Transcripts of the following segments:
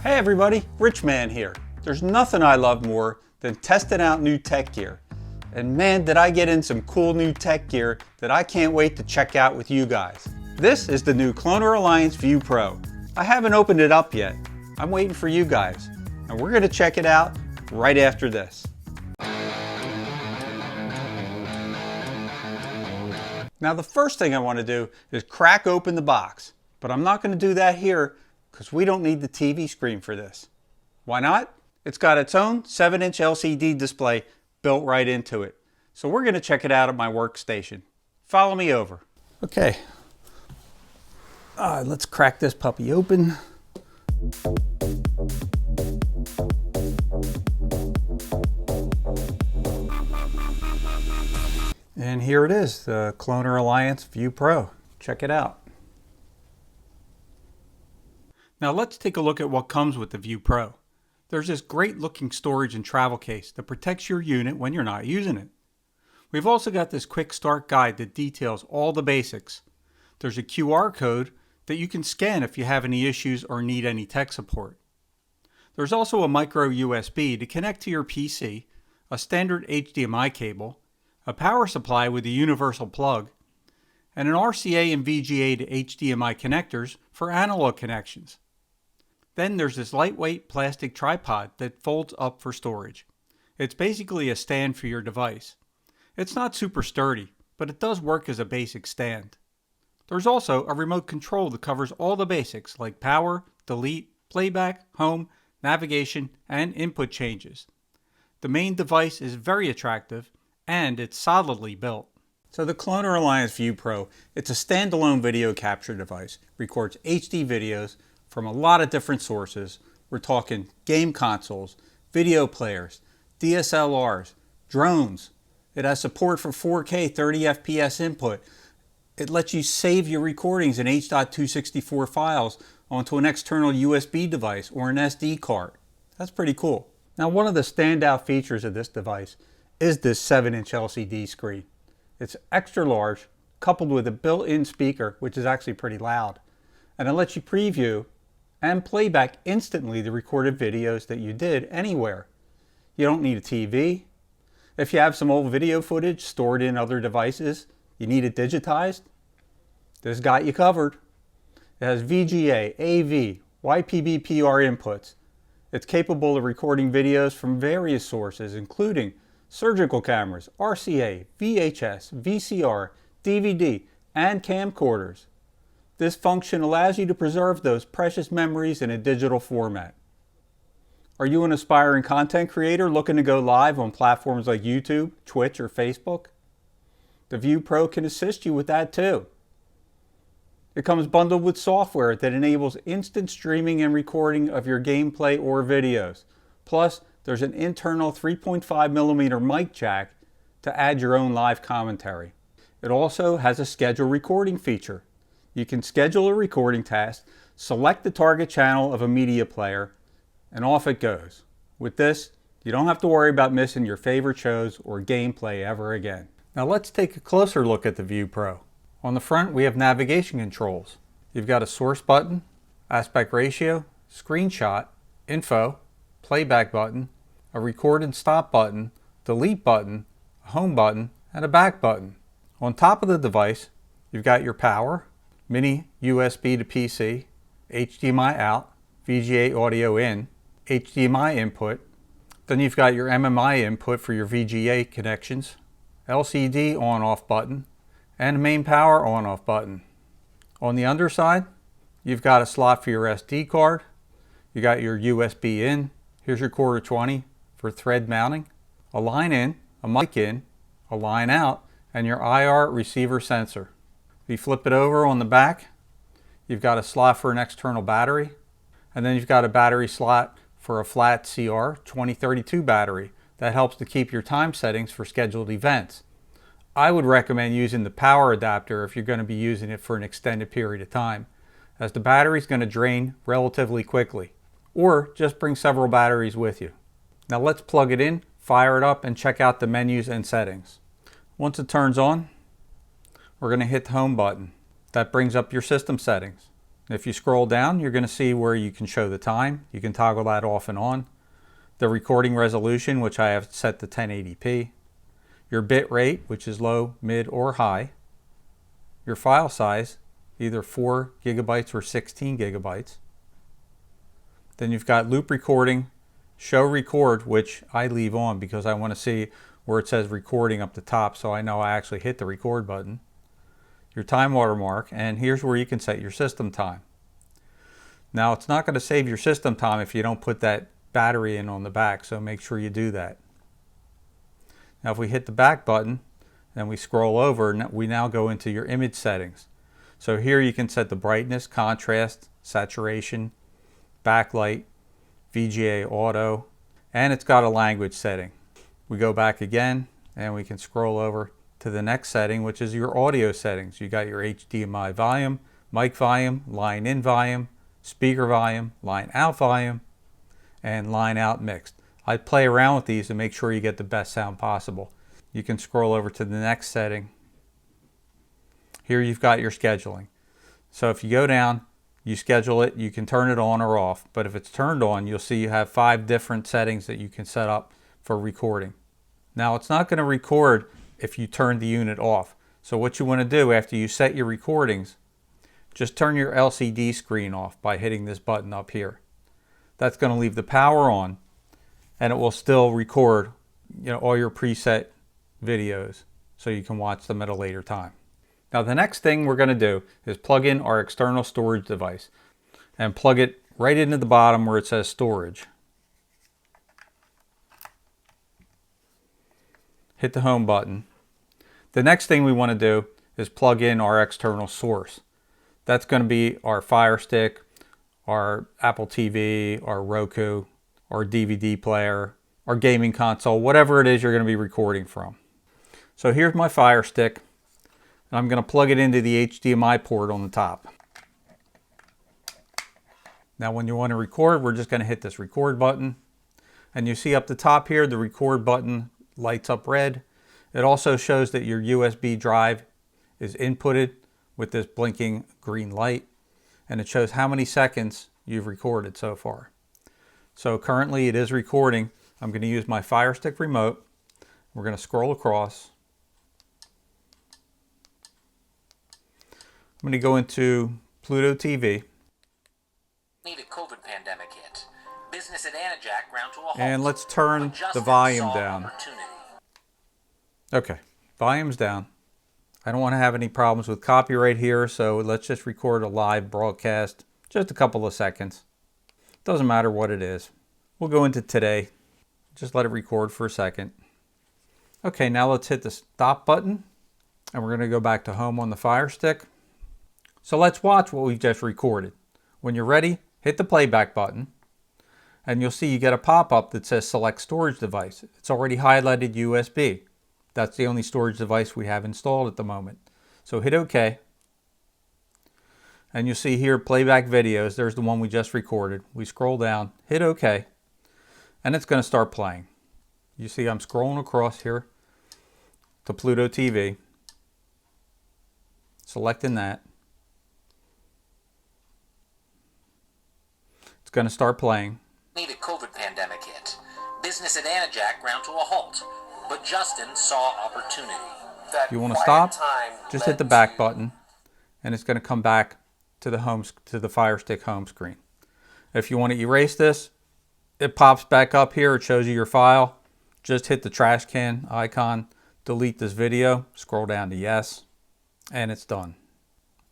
Hey everybody, Richman here. There's nothing I love more than testing out new tech gear. And man, did I get in some cool new tech gear that I can't wait to check out with you guys. This is the new ClonerAlliance ViewPro. I haven't opened it up yet. I'm waiting for you guys. And we're going to check it out right after this. Now the first thing I want to do is crack open the box. But I'm not going to do that here because we don't need the TV screen for this. Why not? It's got its own 7-inch LCD display built right into it. So we're going to check it out at my workstation. Follow me over. Okay. Let's crack this puppy open. And here it is, the ClonerAlliance ViewPro. Check it out. Now let's take a look at what comes with the ViewPro. There's this great looking storage and travel case that protects your unit when you're not using it. We've also got this quick start guide that details all the basics. There's a QR code that you can scan if you have any issues or need any tech support. There's also a micro USB to connect to your PC, a standard HDMI cable, a power supply with a universal plug, and an RCA and VGA to HDMI connectors for analog connections. Then there's this lightweight plastic tripod that folds up for storage. It's basically a stand for your device. It's not super sturdy, but it does work as a basic stand. There's also a remote control that covers all the basics like power, delete, playback, home, navigation, and input changes. The main device is very attractive and it's solidly built. So the ClonerAlliance ViewPro, it's a standalone video capture device. Records HD videos from a lot of different sources. We're talking game consoles, video players, DSLRs, drones. It has support for 4K 30 FPS input. It lets you save your recordings in H.264 files onto an external USB device or an SD card. That's pretty cool. Now one of the standout features of this device is this 7-inch LCD screen. It's extra large, coupled with a built-in speaker, which is actually pretty loud. And it lets you preview and play back instantly the recorded videos that you did anywhere. You don't need a TV. If you have some old video footage stored in other devices, you need it digitized, this got you covered. It has VGA, AV, YPB-PR inputs. It's capable of recording videos from various sources, including surgical cameras, RCA, VHS, VCR, DVD, and camcorders. This function allows you to preserve those precious memories in a digital format. Are you an aspiring content creator looking to go live on platforms like YouTube, Twitch, or Facebook? The ViewPro can assist you with that too. It comes bundled with software that enables instant streaming and recording of your gameplay or videos. Plus, there's an internal 3.5mm mic jack to add your own live commentary. It also has a schedule recording feature. You can schedule a recording task, select the target channel of a media player, and off it goes. With this, you don't have to worry about missing your favorite shows or gameplay ever again. Now let's take a closer look at the ViewPro. On the front, we have navigation controls. You've got a source button, aspect ratio, screenshot, info, playback button, a record and stop button, delete button, a home button, and a back button. On top of the device, you've got your power, mini USB to PC, HDMI out, VGA audio in, HDMI input. Then you've got your MMI input for your VGA connections, LCD on-off button, and a main power on-off button. On the underside, you've got a slot for your SD card. You got your USB in. Here's your quarter 20 for thread mounting, a line in, a mic in, a line out, and your IR receiver sensor. If you flip it over on the back, you've got a slot for an external battery, and then you've got a battery slot for a flat CR 2032 battery that helps to keep your time settings for scheduled events. I would recommend using the power adapter if you're going to be using it for an extended period of time, as the battery is going to drain relatively quickly. Or just bring several batteries with you. Now let's plug it in, fire it up, and check out the menus and settings. Once it turns on, we're going to hit the home button. That brings up your system settings. If you scroll down, you're going to see where you can show the time. You can toggle that off and on. The recording resolution, which I have set to 1080p. Your bit rate, which is low, mid, or high. Your file size, either 4 gigabytes or 16 gigabytes. Then you've got loop recording, show record, which I leave on because I want to see where it says recording up the top so I know I actually hit the record button. Your time watermark, and here's where you can set your system time. Now it's not going to save your system time if you don't put that battery in on the back, so make sure you do that. Now if we hit the back button and we scroll over, we now go into your image settings. So here you can set the brightness, contrast, saturation, backlight, VGA auto, and it's got a language setting. We go back again and we can scroll over to the next setting, which is your audio settings. You got your HDMI volume, mic volume, line in volume, speaker volume, line out volume, and line out mixed. I play around with these to make sure you get the best sound possible. You can scroll over to the next setting. Here you've got your scheduling. So if you go down, you schedule it, you can turn it on or off, but if it's turned on, you'll see you have 5 different settings that you can set up for recording. Now it's not going to record if you turn the unit off. So what you want to do after you set your recordings, just turn your LCD screen off by hitting this button up here. That's going to leave the power on, and it will still record, all your preset videos so you can watch them at a later time. Now the next thing we're going to do is plug in our external storage device and plug it right into the bottom where it says storage. Hit the home button. The next thing we want to do is plug in our external source. That's going to be our Fire Stick, our Apple TV, our Roku, our DVD player, our gaming console, whatever it is you're going to be recording from. So here's my Fire Stick, and I'm going to plug it into the HDMI port on the top. Now when you want to record, we're just going to hit this record button, and you see up the top here the record button lights up red. It also shows that your USB drive is inputted with this blinking green light, and it shows how many seconds you've recorded so far. So currently it is recording. I'm going to use my Fire Stick remote. We're going to scroll across. I'm going to go into Pluto TV. Need a COVID pandemic hit. Business at Anajac ground to a halt. And let's turn the volume down. Okay, volume's down. I don't want to have any problems with copyright here, so let's just record a live broadcast, just a couple of seconds. Doesn't matter what it is. We'll go into today. Just let it record for a second. Okay, now let's hit the stop button, and we're going to go back to home on the Fire Stick. So let's watch what we've just recorded. When you're ready, hit the playback button, and you'll see you get a pop-up that says select storage device. It's already highlighted USB. That's the only storage device we have installed at the moment. So hit OK. And you'll see here playback videos. There's the one we just recorded. We scroll down, hit OK, and it's going to start playing. You see I'm scrolling across here to Pluto TV, selecting that. It's going to start playing. Need a COVID pandemic hit. Business at Anajac ground to a halt. But Justin saw opportunity. If you want to stop, just hit the back button, and it's going to come back to the Fire Stick home screen. If you want to erase this, it pops back up here. It shows you your file. Just hit the trash can icon, delete this video, scroll down to yes, and it's done.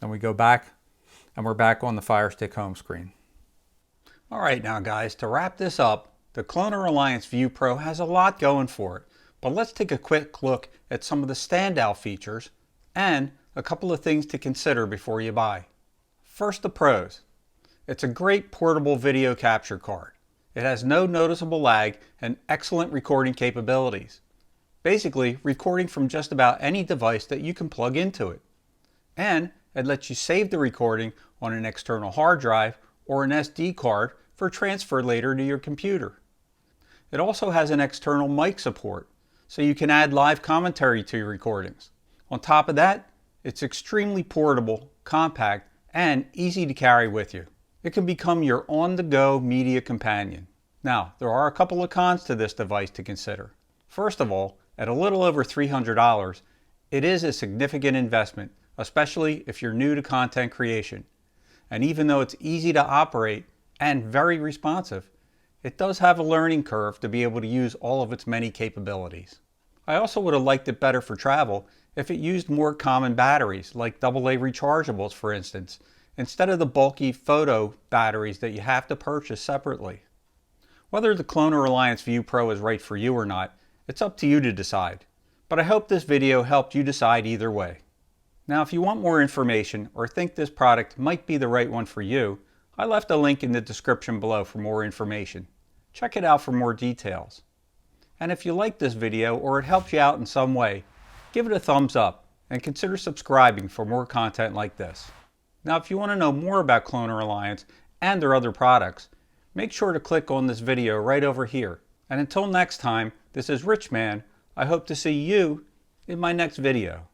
And we go back, and we're back on the Fire Stick home screen. All right, now guys, to wrap this up, the ClonerAlliance ViewPro has a lot going for it. But let's take a quick look at some of the standout features and a couple of things to consider before you buy. First, the pros. It's a great portable video capture card. It has no noticeable lag and excellent recording capabilities. Basically, recording from just about any device that you can plug into it. And it lets you save the recording on an external hard drive or an SD card for transfer later to your computer. It also has an external mic support, so you can add live commentary to your recordings. On top of that, it's extremely portable, compact, and easy to carry with you. It can become your on-the-go media companion. Now, there are a couple of cons to this device to consider. First of all, at a little over $300, it is a significant investment, especially if you're new to content creation. And even though it's easy to operate and very responsive, it does have a learning curve to be able to use all of its many capabilities. I also would have liked it better for travel if it used more common batteries, like AA rechargeables for instance, instead of the bulky photo batteries that you have to purchase separately. Whether the ClonerAlliance ViewPro is right for you or not, it's up to you to decide. But I hope this video helped you decide either way. Now if you want more information or think this product might be the right one for you, I left a link in the description below for more information. Check it out for more details. And if you liked this video or it helped you out in some way, give it a thumbs up and consider subscribing for more content like this. Now if you want to know more about ClonerAlliance and their other products, make sure to click on this video right over here. And until next time, this is Rich Man. I hope to see you in my next video.